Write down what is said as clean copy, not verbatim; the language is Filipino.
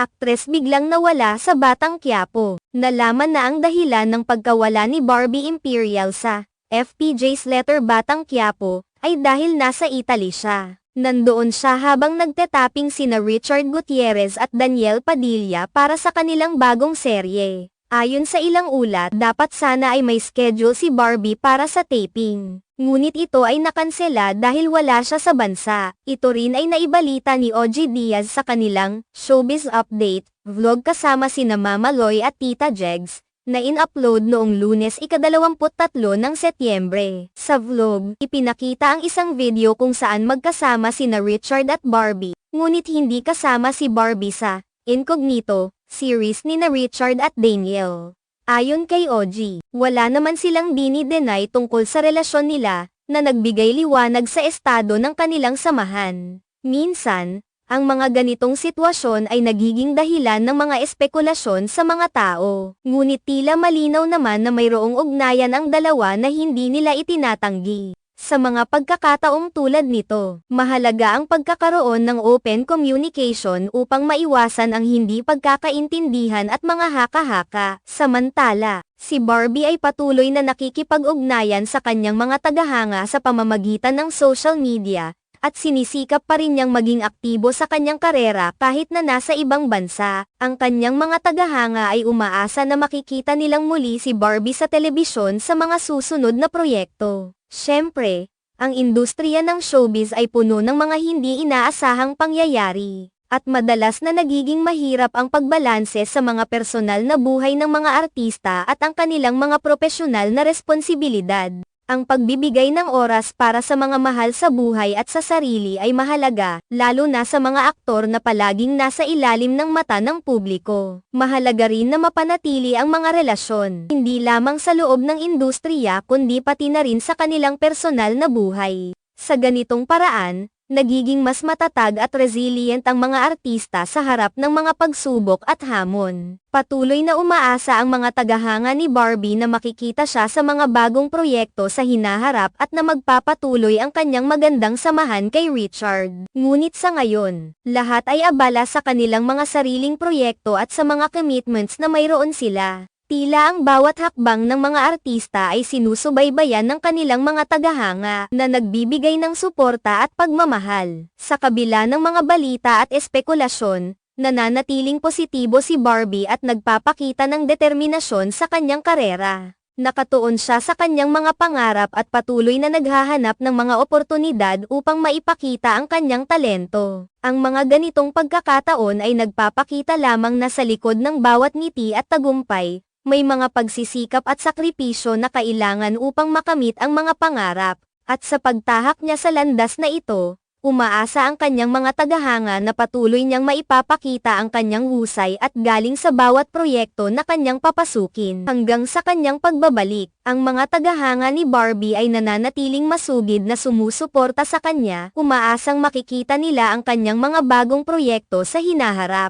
Aktres biglang nawala sa Batang Quiapo. Nalaman na ang dahilan ng pagkawala ni Barbie Imperial sa FPJ's Letter Batang Quiapo ay dahil nasa Italy siya. Nandoon siya habang nagtetapping sina Richard Gutierrez at Daniel Padilla para sa kanilang bagong serye. Ayon sa ilang ulat, dapat sana ay may schedule si Barbie para sa taping. Ngunit ito ay nakansela dahil wala siya sa bansa. Ito rin ay naibalita ni OG Diaz sa kanilang Showbiz Update vlog kasama sina Mama Loy at Tita Jegs, na in-upload noong Lunes ika-23 ng Setyembre. Sa vlog, ipinakita ang isang video kung saan magkasama sina Richard at Barbie, ngunit hindi kasama si Barbie sa Incognito series ni na Richard at Daniel. Ayon kay OG, wala naman silang dini-deny tungkol sa relasyon nila, na nagbigay liwanag sa estado ng kanilang samahan. Minsan, ang mga ganitong sitwasyon ay nagiging dahilan ng mga espekulasyon sa mga tao. Ngunit tila malinaw naman na mayroong ugnayan ang dalawa na hindi nila itinatanggi. Sa mga pagkakataong tulad nito, mahalaga ang pagkakaroon ng open communication upang maiwasan ang hindi pagkakaintindihan at mga haka-haka. Samantala, si Barbie ay patuloy na nakikipag-ugnayan sa kanyang mga tagahanga sa pamamagitan ng social media, at sinisikap pa rin niyang maging aktibo sa kanyang karera kahit na nasa ibang bansa. Ang kanyang mga tagahanga ay umaasa na makikita nilang muli si Barbie sa telebisyon sa mga susunod na proyekto. Siyempre, ang industriya ng showbiz ay puno ng mga hindi inaasahang pangyayari, at madalas na nagiging mahirap ang pagbalanse sa mga personal na buhay ng mga artista at ang kanilang mga propesyonal na responsibilidad. Ang pagbibigay ng oras para sa mga mahal sa buhay at sa sarili ay mahalaga, lalo na sa mga aktor na palaging nasa ilalim ng mata ng publiko. Mahalaga rin na mapanatili ang mga relasyon, hindi lamang sa loob ng industriya kundi pati na rin sa kanilang personal na buhay. Sa ganitong paraan, nagiging mas matatag at resilient ang mga artista sa harap ng mga pagsubok at hamon. Patuloy na umaasa ang mga tagahanga ni Barbie na makikita siya sa mga bagong proyekto sa hinaharap at na magpapatuloy ang kanyang magandang samahan kay Richard. Ngunit sa ngayon, lahat ay abala sa kanilang mga sariling proyekto at sa mga commitments na mayroon sila. Tila ang bawat hakbang ng mga artista ay sinusubaybayan ng kanilang mga tagahanga na nagbibigay ng suporta at pagmamahal. Sa kabila ng mga balita at espekulasyon, nananatiling positibo si Barbie at nagpapakita ng determinasyon sa kanyang karera. Nakatuon siya sa kanyang mga pangarap at patuloy na naghahanap ng mga oportunidad upang maipakita ang kanyang talento. Ang mga ganitong pagkakataon ay nagpapakita lamang na sa likod ng bawat ngiti at tagumpay, may mga pagsisikap at sakripisyo na kailangan upang makamit ang mga pangarap, at sa pagtahak niya sa landas na ito, umaasa ang kanyang mga tagahanga na patuloy niyang maipapakita ang kanyang husay at galing sa bawat proyekto na kanyang papasukin. Hanggang sa kanyang pagbabalik, ang mga tagahanga ni Barbie ay nananatiling masugid na sumusuporta sa kanya, umaasang makikita nila ang kanyang mga bagong proyekto sa hinaharap.